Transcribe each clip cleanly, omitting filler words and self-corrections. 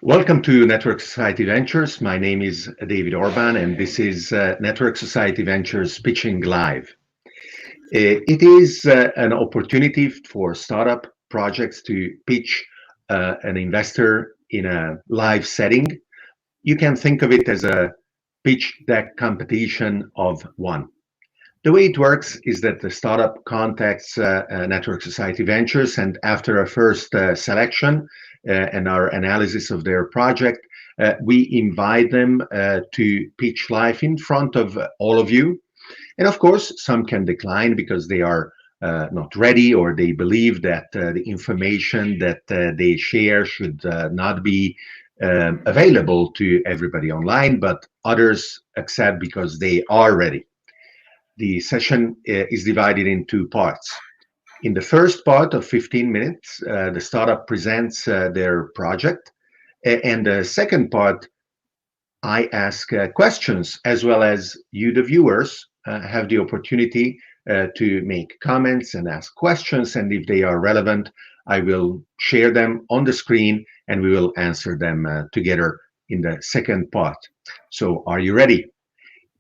Welcome to Network Society Ventures. My name is David Orban, and this is Network Society Ventures Pitching Live. It is an opportunity for startup projects to pitch an investor in a live setting. You can think of it as a pitch deck competition of one. The way it works is that the startup contacts Network Society Ventures, and after a first selection and our analysis of their project, we invite them to pitch live in front of all of you. And of course, some can decline because they are not ready, or they believe that the information that they share should not be available to everybody online, but others accept because they are ready. The session is divided in two parts. In the first part of 15 minutes, the startup presents their project. And the second part, I ask questions, as well as you, the viewers, have the opportunity to make comments and ask questions. And if they are relevant, I will share them on the screen and we will answer them together in the second part. So are you ready?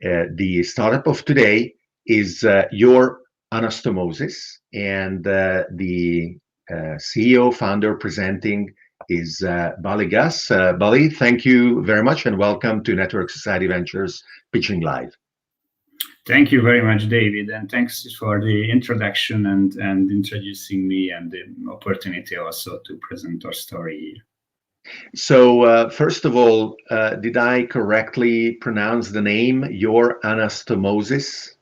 The startup of today is YourAnastomosis, and the CEO founder presenting is Balazs Gasz. Bali, thank you very much and welcome to Network Society Ventures Pitching Live. Thank you very much, David, and thanks for the introduction and introducing me and the opportunity also to present our story here. So first of all, did I correctly pronounce the name YourAnastomosis?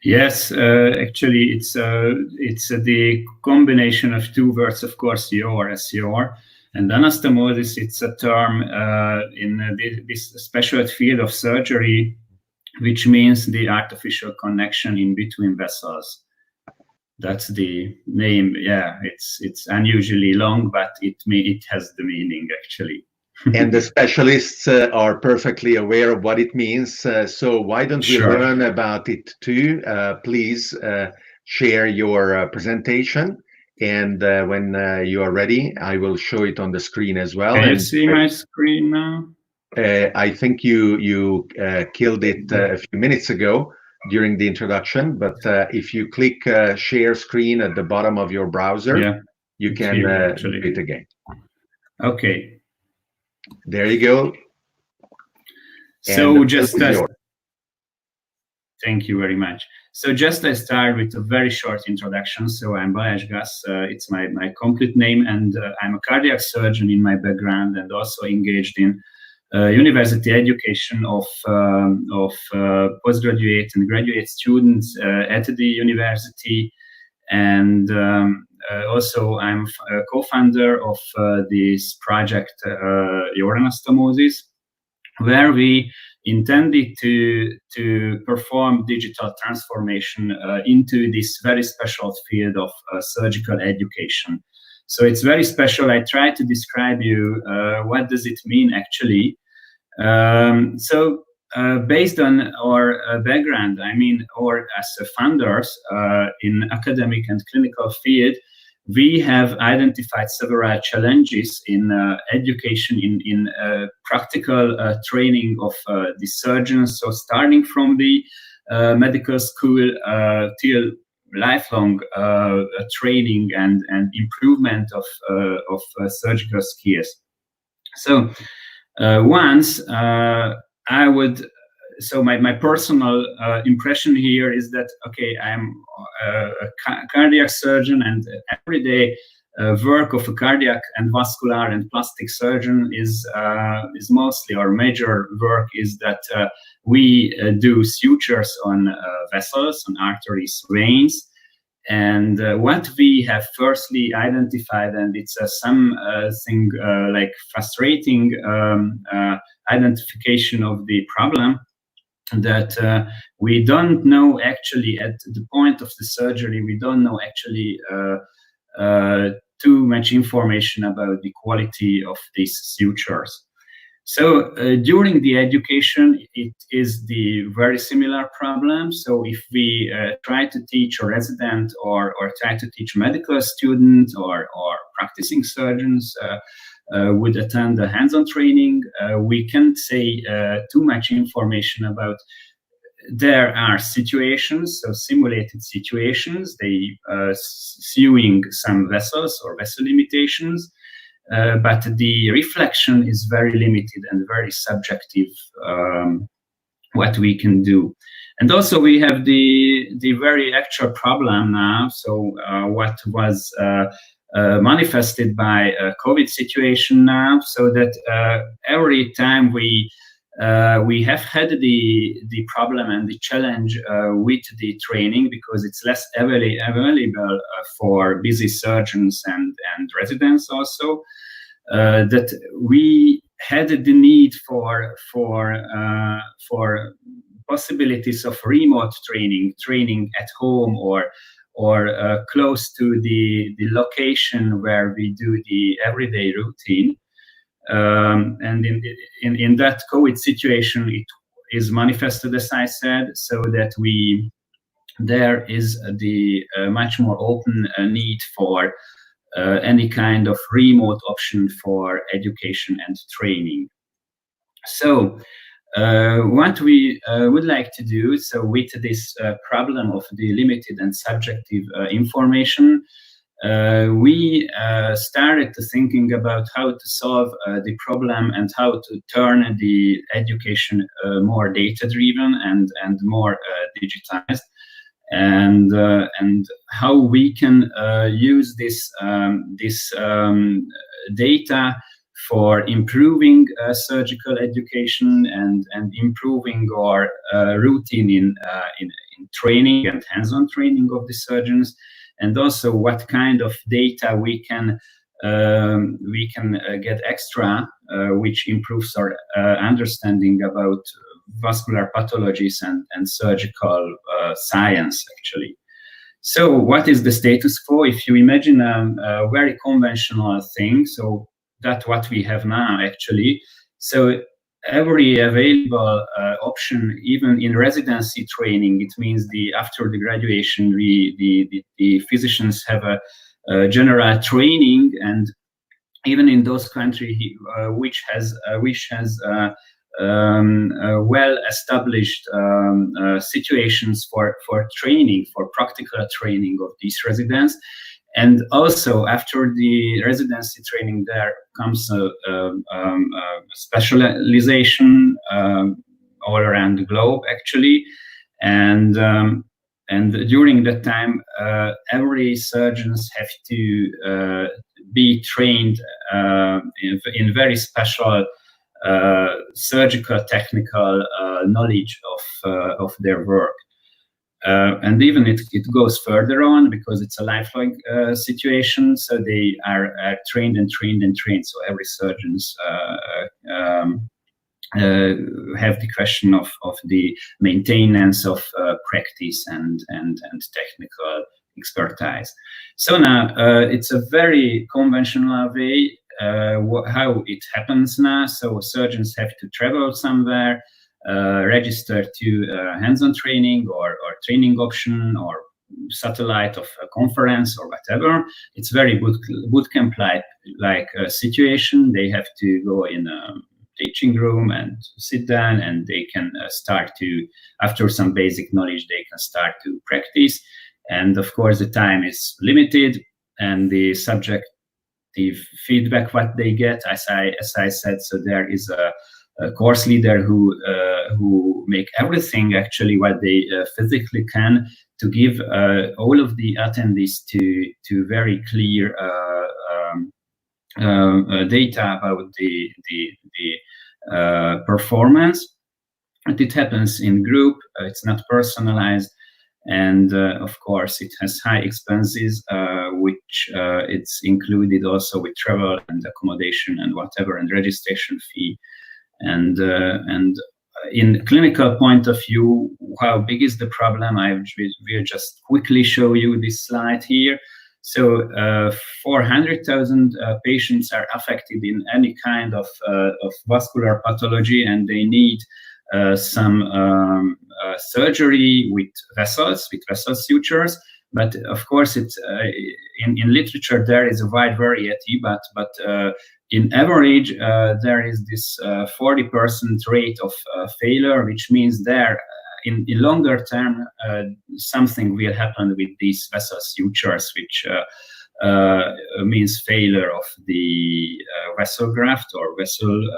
Yes, actually, it's the combination of two words, of course, your, and anastomosis. It's a term in this special field of surgery, which means the artificial connection in between vessels. That's the name. Yeah, it's unusually long, but it has the meaning actually. And the specialists are perfectly aware of what it means. So why don't we learn about it too? Please share your presentation. And when you are ready, I will show it on the screen as well. Can you see my screen now? I think you killed it a few minutes ago during the introduction. But if you click share screen at the bottom of your browser, you can do it again. Okay. There you go. So just thank you very much. So just I start with a very short introduction. So I'm Balazs Gasz. It's my complete name, and I'm a cardiac surgeon in my background, and also engaged in university education of postgraduate and graduate students at the university, and also I'm a co-founder of this project, YourAnastomosis, where we intended to perform digital transformation into this very special field of surgical education. So it's very special. I try to describe you what does it mean actually. Based on our background, or as founders in academic and clinical field, we have identified several challenges in education, in practical training of the surgeons. So starting from the medical school till lifelong training and improvement of surgical skills. So once I would, so my personal impression here is that, okay, I'm a cardiac surgeon, and everyday work of a cardiac and vascular and plastic surgeon is mostly, our major work is that we do sutures on vessels, on arteries, veins. And what we have firstly identified, and it's something like frustrating identification of the problem, that we don't know actually at the point of the surgery, we don't know actually too much information about the quality of these sutures. So during the education, it is the very similar problem. So if we try to teach a resident or try to teach medical students or practicing surgeons would attend the hands-on training. We can't say too much information about. There are situations, so simulated situations, they suing some vessels or vessel limitations, but the reflection is very limited and very subjective, what we can do. And also we have the very actual problem now, so what was manifested by a COVID situation now, so that every time we have had the problem and the challenge with the training, because it's less available for busy surgeons and residents also, that we had the need for possibilities of remote training at home or close to the location where we do the everyday routine. And in that COVID situation, it is manifested, as I said, so that there is the much more open need for any kind of remote option for education and training. So what we would like to do, so with this problem of the limited and subjective information, we started to thinking about how to solve the problem and how to turn the education more data-driven and more digitized, and how we can use this data for improving surgical education and improving our routine in training and hands-on training of the surgeons, and also what kind of data we can get extra, which improves our understanding about vascular pathologies and surgical science, actually. So what is the status quo? If you imagine a very conventional thing, so that's what we have now, actually. So every available option, even in residency training, it means after the graduation, the physicians have a general training, and even in those countries which has well-established situations for training, for practical training of these residents. And also after the residency training, there comes a specialization all around the globe, actually. And during that time, every surgeons have to be trained in very special surgical technical knowledge of their work. And even it goes further on, because it's a lifelong situation. So they are trained and trained and trained. So every surgeons have the question of the maintenance of practice and technical expertise. So now it's a very conventional way how it happens now. So surgeons have to travel somewhere, register to hands-on training or training option or satellite of a conference or whatever. It's very bootcamp like situation. They have to go in a teaching room and sit down, and they can start to, after some basic knowledge, they can start to practice. And of course, the time is limited, and the subjective feedback what they get, as I said. So there is a course leader who make everything actually what they physically can to give all of the attendees to very clear data about the performance. And it happens in group. It's not personalized, and of course it has high expenses, which it's included also with travel and accommodation and whatever, and registration fee. And in clinical point of view, how big is the problem? I will just quickly show you this slide here. So 400,000 patients are affected in any kind of vascular pathology, and they need some surgery with vessel sutures. But of course, it's in literature there is a wide variety. But in average, there is this 40% rate of failure, which means there in longer term something will happen with these vessel sutures, which means failure of the vessel graft or vessel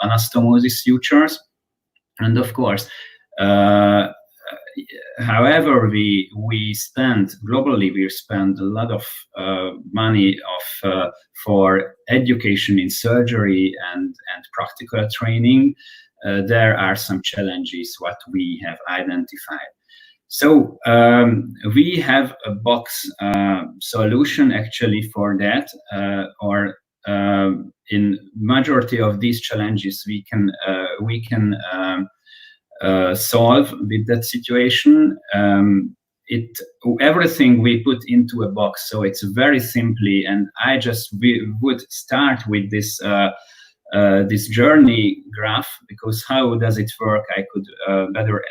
anastomosis sutures. And of course, however, we spend globally, we spend a lot of money for education in surgery and practical training. There are some challenges what we have identified. So we have a box solution actually for that, or in majority of these challenges we can solve with that situation. Everything we put into a box, so it's very simply, and we would start with this this journey graph, because how does it work I could better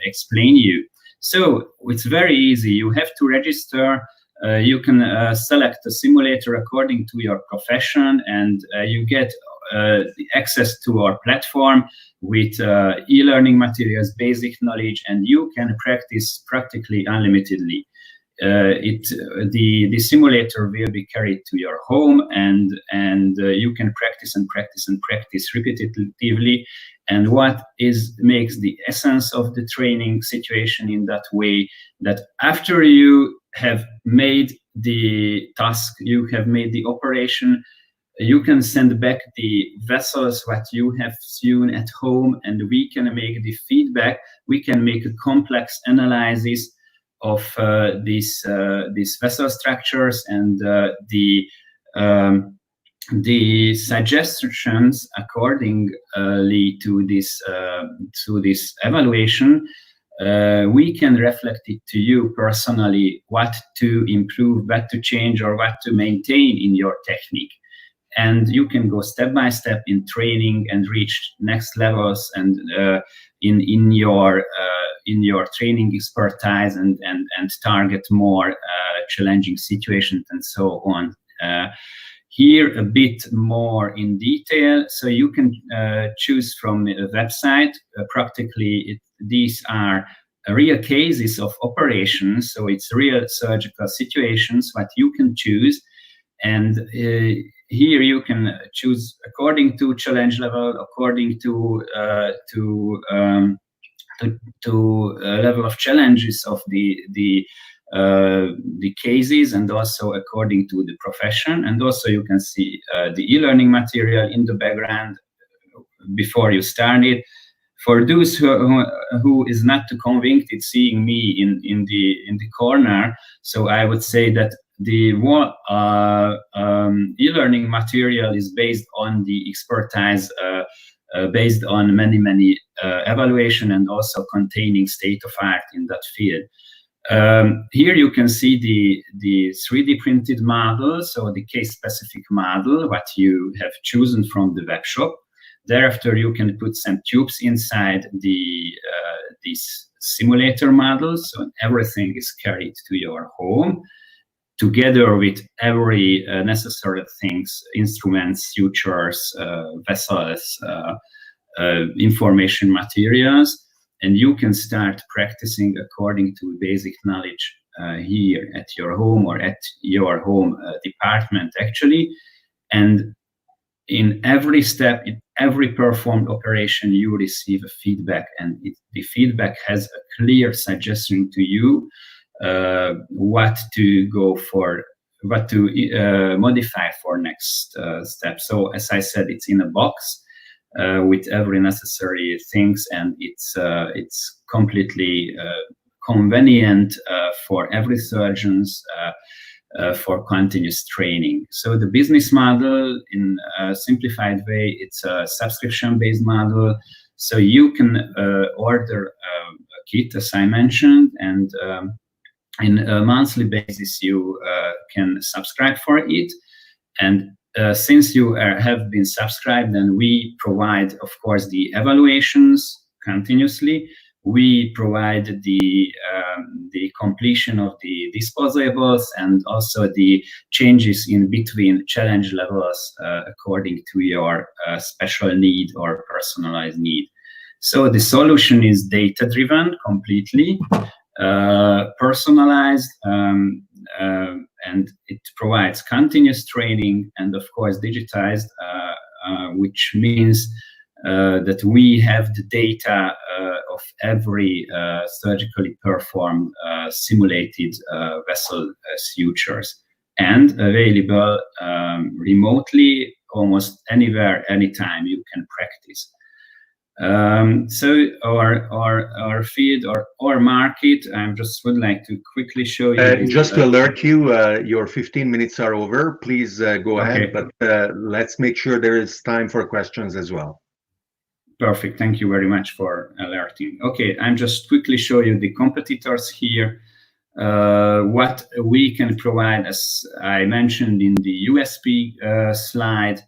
explain you. So it's very easy. You have to register. You can select a simulator according to your profession, and you get the access to our platform with e-learning materials, basic knowledge, and you can practice practically unlimitedly. The simulator will be carried to your home, and you can practice and practice and practice repetitively. And what makes the essence of the training situation in that way, that after you have made the task, you have made the operation, you can send back the vessels what you have seen at home, and we can make the feedback. We can make a complex analysis of these vessel structures, and the suggestions accordingly to this evaluation, we can reflect it to you personally, what to improve, what to change, or what to maintain in your technique. And you can go step by step in training and reach next levels, and in your training expertise, and target more challenging situations and so on. Here a bit more in detail, so you can choose from a website. Practically, these are real cases of operations, so it's real surgical situations what you can choose, and here you can choose according to challenge level, according to level of challenges of the cases, and also according to the profession. And also you can see the e-learning material in the background before you start it. For those who is not too convinced seeing me in the corner, so I would say that the e-learning material is based on the expertise, based on many evaluation, and also containing state of art in that field. Here you can see the 3D printed model, so the case-specific model what you have chosen from the web shop. Thereafter, you can put some tubes inside these simulator models, so everything is carried to your home, together with every necessary things, instruments, sutures, vessels, information materials, and you can start practicing according to basic knowledge here at your home, or at your home department actually. And in every step, in every performed operation, you receive a feedback, and the feedback has a clear suggestion to you what to go for, what to modify for next step. So as I said, it's in a box with every necessary things, and it's completely convenient for every surgeons for continuous training. So the business model, in a simplified way, it's a subscription-based model. So you can order a kit, as I mentioned, and in a monthly basis you can subscribe for it. And since you have been subscribed, then we provide, of course, the evaluations continuously. we provide the completion of the disposables and also the changes in between challenge levels according to your special need or personalized need. So the solution is data-driven, completely personalized, and it provides continuous training and, of course, digitized, which means that we have the data of every surgically performed simulated vessel sutures, and available remotely, almost anywhere, anytime you can practice. So our field or market, I just would like to quickly show you. Just to alert you, your 15 minutes are over. Please go ahead, but let's make sure there is time for questions as well. Perfect. Thank you very much for alerting. Okay, I'm just quickly show you the competitors here. What we can provide, as I mentioned in the USP slide.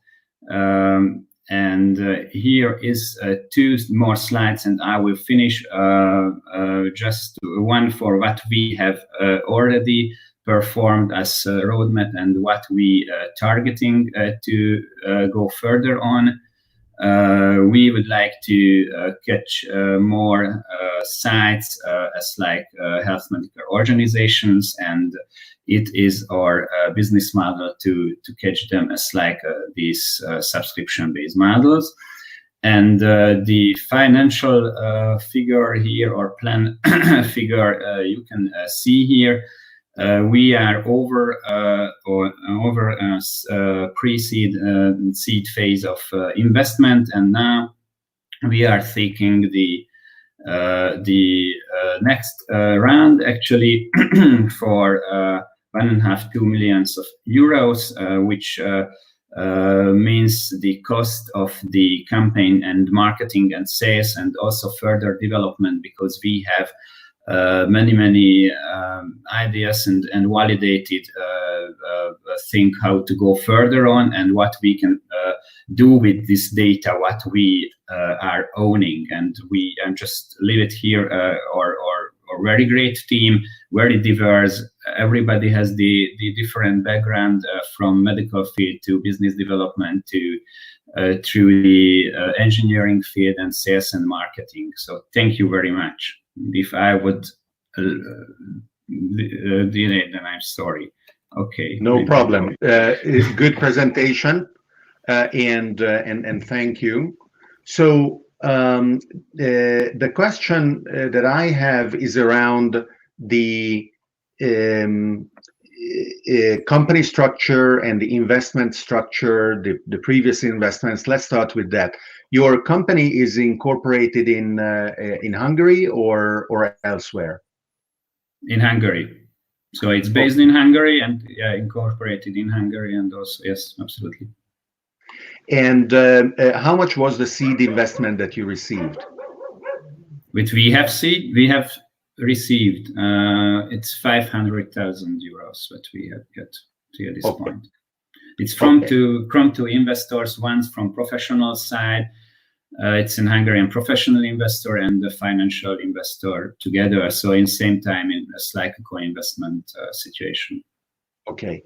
And here is 2 more slides, and I will finish just one for what we have already performed as a roadmap and what we targeting to go further on. We would like to catch more sites as like health medical organizations, and it is our business model to catch them as like these subscription-based models. And the financial figure here, or plan figure, you can see here. We are over pre-seed seed phase of investment, and now we are taking the next round, actually, for 1.5–2 million euros, which means the cost of the campaign and marketing and sales, and also further development, because we have many ideas and validated think how to go further on, and what we can do with this data, what we are owning. And we just leave it here, our very great team, very diverse. Everybody has the different background, from medical field to business development to through the engineering field and sales and marketing. So thank you very much. If I would delay, then I'm sorry. Okay. No problem. Good presentation, and thank you. So the question that I have is around the company structure and the investment structure, the previous investments. Let's start with that. Your company is incorporated in Hungary or elsewhere? In Hungary. So it's based in Hungary and incorporated in Hungary, and also, yes, absolutely. And how much was the seed investment that you received? Which we have received, it's 500,000 euros that we have got to this point. It's from two investors, one's from professional side. It's an Hungarian professional investor and the financial investor together. So in same time, it's like a co-investment situation. Okay.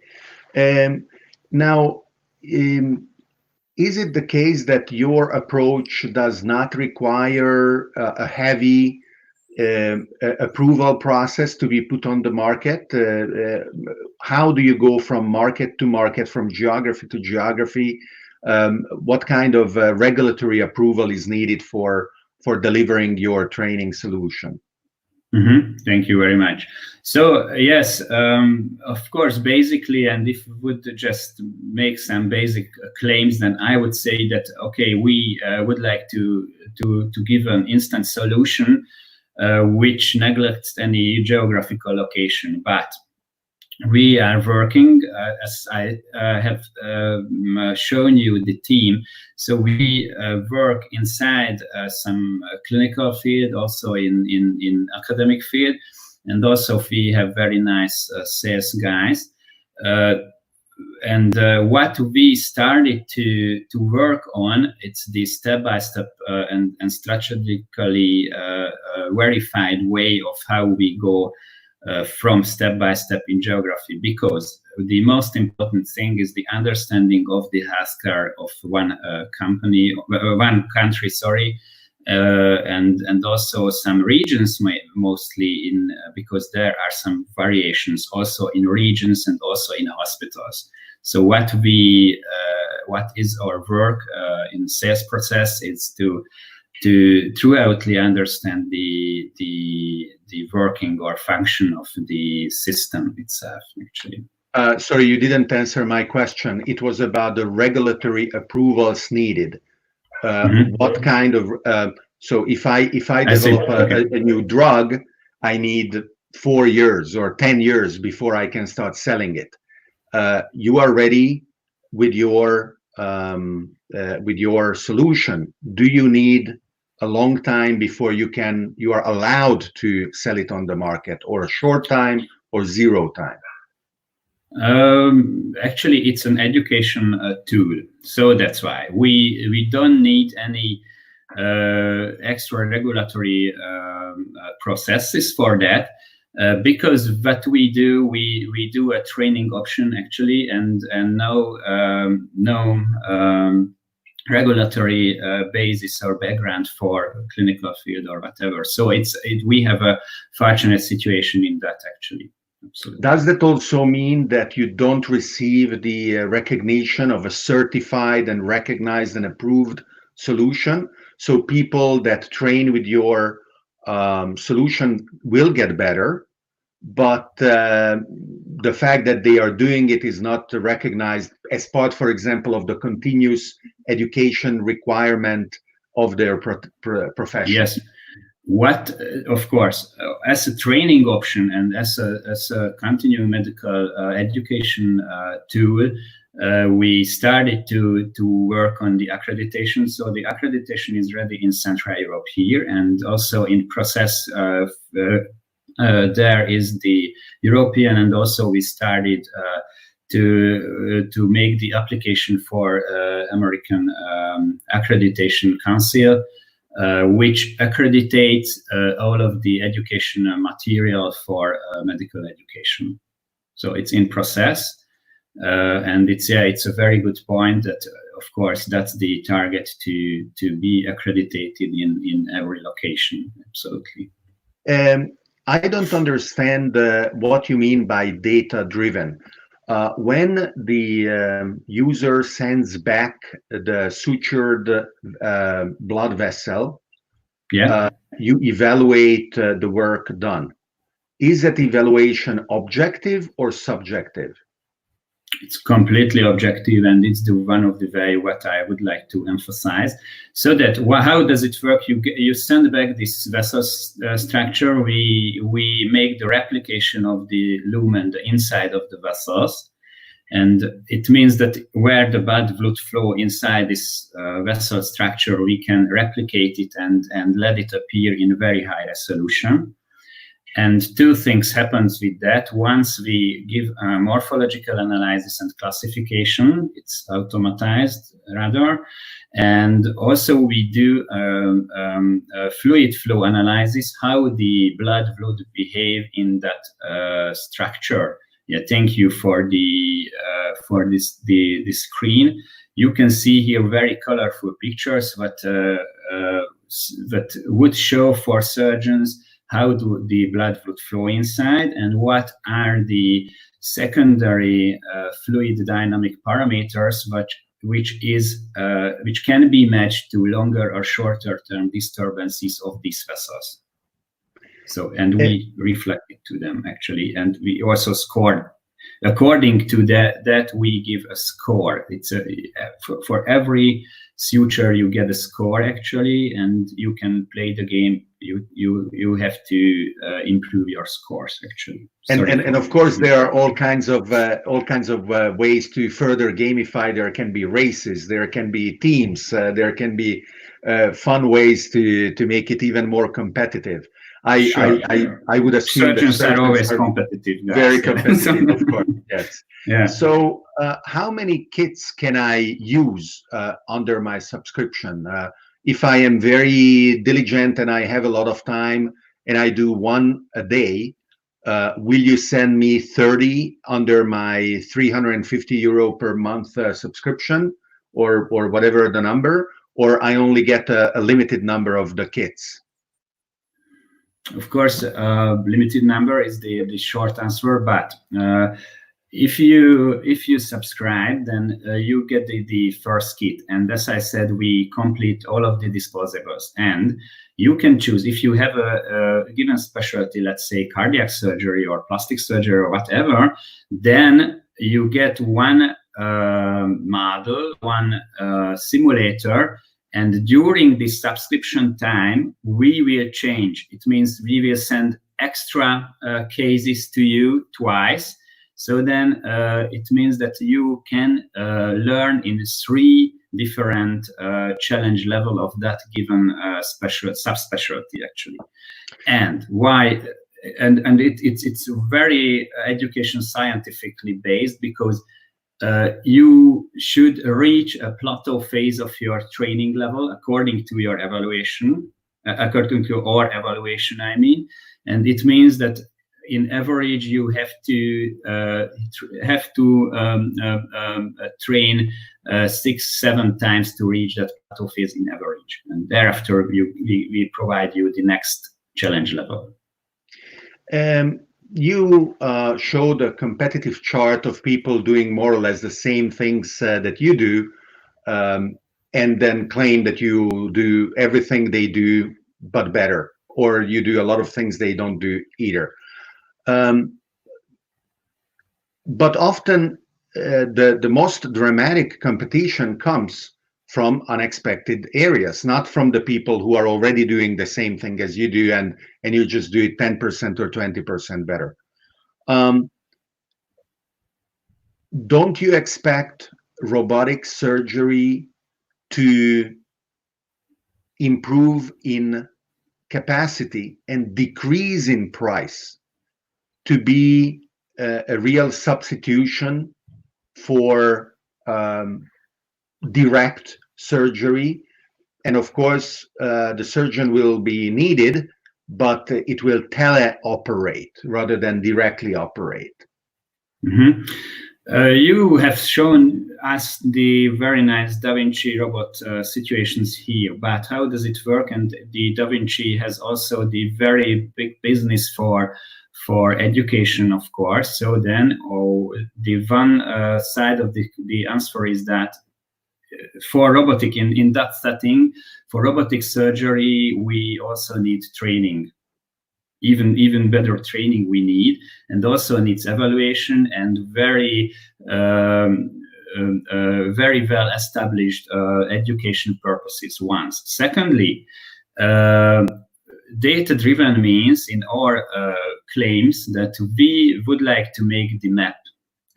Now, is it the case that your approach does not require a heavy approval process to be put on the market? How do you go from market to market, from geography to geography? What kind of regulatory approval is needed for delivering your training solution? Thank you very much. So yes, of course, basically, and if we would just make some basic claims, then I would say that, okay, we would like to give an instant solution which neglects any geographical location, but we are working, as I have shown you the team. So we work inside some clinical field, also in academic field, and also we have very nice sales guys. what we started to work on, it's the step-by-step and strategically verified way of how we go from step-by-step in geography, because the most important thing is the understanding of the healthcare of one country, sorry, and also some regions, mostly in because there are some variations also in regions and also in hospitals. So what is our work in sales process is to throughoutly understand the working or function of the system itself, actually. Sorry, you didn't answer my question. It was about the regulatory approvals needed. What kind of so if I develop a new drug, I need 4 years or 10 years before I can start selling it. You are ready with your solution. Do you need a long time before you are allowed to sell it on the market, or a short time, or zero time? Actually, it's an education tool, so that's why we don't need any extra regulatory processes for that, because what we do a training option actually, and no regulatory basis or background for clinical field or whatever. So we have a fortunate situation in that, actually. Absolutely. Does that also mean that you don't receive the recognition of a certified and recognized and approved solution? So people that train with your solution will get better, but the fact that they are doing it is not recognized as part, for example, of the continuous education requirement of their profession. Yes. What, of course, as a training option and as a continuing medical education tool, we started to work on the accreditation. So the accreditation is ready in Central Europe here, and also in process. There is the European, and also we started to make the application for American Accreditation Council, which accreditates all of the educational material for medical education. So it's in process, and it's a very good point that, of course, that's the target to be accredited in every location. Absolutely. I don't understand what you mean by data-driven. When the user sends back the sutured blood vessel, you evaluate the work done. Is that evaluation objective or subjective? It's completely objective, and it's one of the way what I would like to emphasize. So that how does it work? You send back this vessel structure. We make the replication of the lumen, the inside of the vessels, and it means that where the blood flow inside this vessel structure, we can replicate it and let it appear in very high resolution. And two things happens with that. Once we give a morphological analysis and classification, it's automatized rather. And also we do a fluid flow analysis, how the blood would behave in that structure. Yeah, thank you for the screen. You can see here very colorful pictures that would show for surgeons how the blood would flow inside, and what are the secondary fluid dynamic parameters, which can be matched to longer or shorter term disturbances of these vessels. So, and we reflect it to them actually, and we also score. According to that we give a score. It's for every suture you get a score actually, and you can play the game. You have to improve your scores actually. And of course there are all kinds of ways to further gamify. There can be races, there can be teams, there can be fun ways to make it even more competitive. I would assume that surgeons are always competitive. Very competitive, of course. Yes. Yeah. So, how many kits can I use under my subscription? If I am very diligent and I have a lot of time and I do one a day, will you send me 30 under my 350 euro per month subscription, or whatever the number, or I only get a limited number of the kits? Of course, limited number is the short answer, but if you subscribe, then you get the first kit, and as I said, we complete all of the disposables, and you can choose if you have a given specialty, let's say cardiac surgery or plastic surgery or whatever, then you get one model, one simulator. And during this subscription time, we will change. It means we will send extra cases to you twice. So then it means that you can learn in 3 different challenge level of that given subspecialty actually. And why? And it's very education scientifically based, because you should reach a plateau phase of your training level according to your evaluation, according to our evaluation, I mean. And it means that in average you have to train 6-7 times to reach that plateau phase in average, and thereafter we provide you the next challenge level. You showed a competitive chart of people doing more or less the same things that you do, and then claim that you do everything they do but better, or you do a lot of things they don't do either. But often the most dramatic competition comes from unexpected areas, not from the people who are already doing the same thing as you do, and you just do it 10% or 20% better. Don't you expect robotic surgery to improve in capacity and decrease in price, to be a real substitution for direct surgery? And of course, the surgeon will be needed, but it will teleoperate rather than directly operate. Mm-hmm. You have shown us the very nice Da Vinci robot situations here, but how does it work? And the Da Vinci has also the very big business for education, of course. So then, the one side of the answer is that for robotic, in that setting, for robotic surgery, we also need training. Even better training we need, and also needs evaluation and very well established education purposes once. Secondly, data-driven means in our claims that we would like to make the map.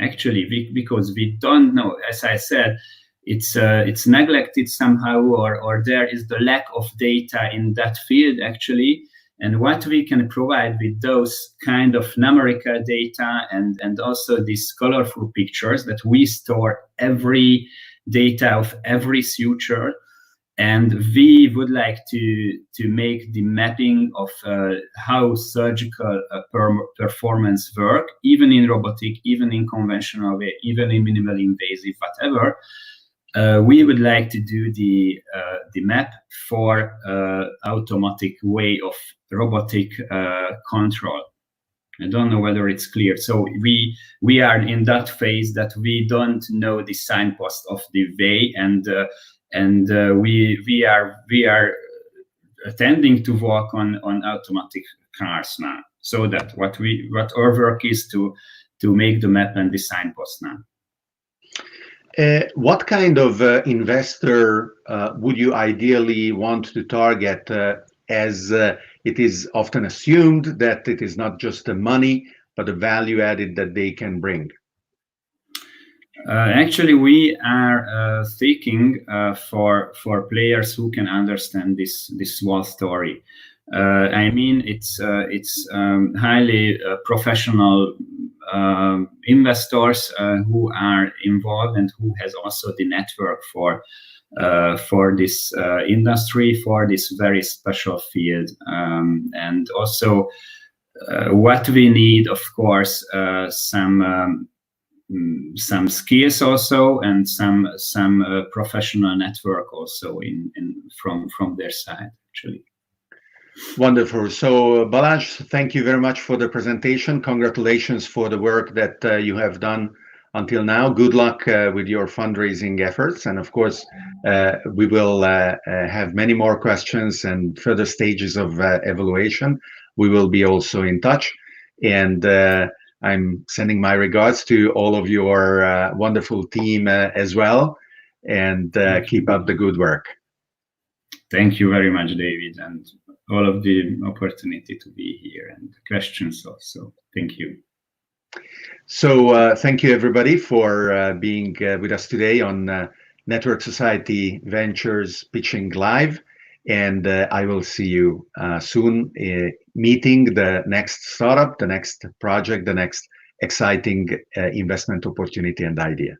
Actually, because we don't know, as I said, it's neglected somehow, or there is the lack of data in that field actually. And what we can provide with those kind of numerical data and also these colorful pictures, that we store every data of every suture, and we would like to make the mapping of how surgical performance work, even in robotic, even in conventional way, even in minimally invasive, whatever. We would like to do the map for automatic way of robotic control. I don't know whether it's clear. So we are in that phase that we don't know the signpost of the way, and we are tending to work on automatic cars now. So that what our work is to make the map and the signpost now. What kind of investor would you ideally want to target, as it is often assumed that it is not just the money, but the value added that they can bring? Actually, we are seeking for players who can understand this whole story. I mean, it's highly professional investors who are involved and who has also the network for this industry, for this very special field, and also what we need, of course, some skills also, and some professional network also from their side, actually. Wonderful. So Balazs, thank you very much for the presentation. Congratulations for the work that you have done until now. Good luck with your fundraising efforts. And of course, we will have many more questions and further stages of evaluation. We will be also in touch. And I'm sending my regards to all of your wonderful team as well. And keep up the good work. Thank you very much, David, and all of the opportunity to be here and questions also. Thank you. So thank you, everybody, for being with us today on Network Society Ventures Pitching Live. And I will see you soon, meeting the next startup, the next project, the next exciting investment opportunity and idea.